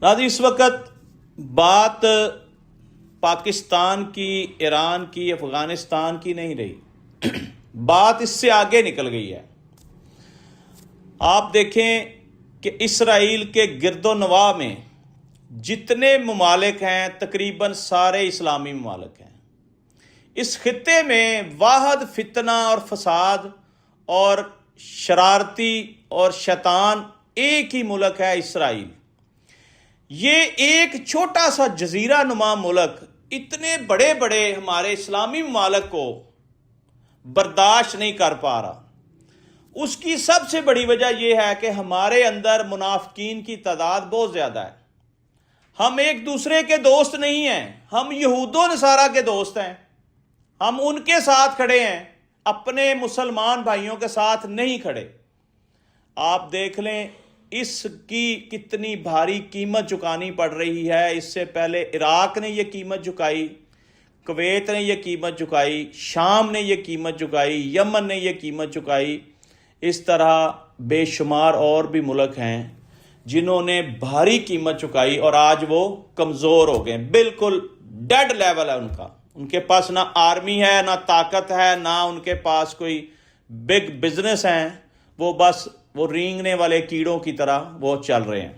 नाज़रीन इस वक्त बात पाकिस्तान की, ईरान की, अफगानिस्तान की नहीं रही। बात इससे आगे निकल गई है। आप देखें कि इसराइल के गिरदो नवाह में जितने ममालिक हैं तकरीबन सारे इस्लामी ममालिक हैं। इस खित्ते में वाहद फितना और फसाद और शरारती और शैतान एक ही मुल्क है, इसराइल। ये एक छोटा सा जजीरा नुमा मुल्क इतने बड़े बड़े हमारे इस्लामी ममालिक को बर्दाश्त नहीं कर पा रहा। उसकी सबसे बड़ी वजह यह है कि हमारे अंदर मुनाफिकीन की तादाद बहुत ज़्यादा है। हम एक दूसरे के दोस्त नहीं हैं, हम यहूदो नसारा के दोस्त हैं। हम उनके साथ खड़े हैं, अपने मुसलमान भाइयों के साथ नहीं खड़े। आप देख लें इसकी कितनी भारी कीमत चुकानी पड़ रही है। इससे पहले इराक ने यह कीमत चुकाई, कुवैत ने यह कीमत चुकाई, शाम ने यह कीमत चुकाई, यमन ने यह कीमत चुकाई। इस तरह बेशुमार और भी मुल्क हैं जिन्होंने भारी कीमत चुकाई और आज वो कमज़ोर हो गए, बिल्कुल डेड लेवल है उनका। उनके पास ना आर्मी है, ना ताकत है, ना उनके पास कोई बिग बिजनेस है। वो बस वो रेंगने वाले कीड़ों की तरह वो चल रहे हैं।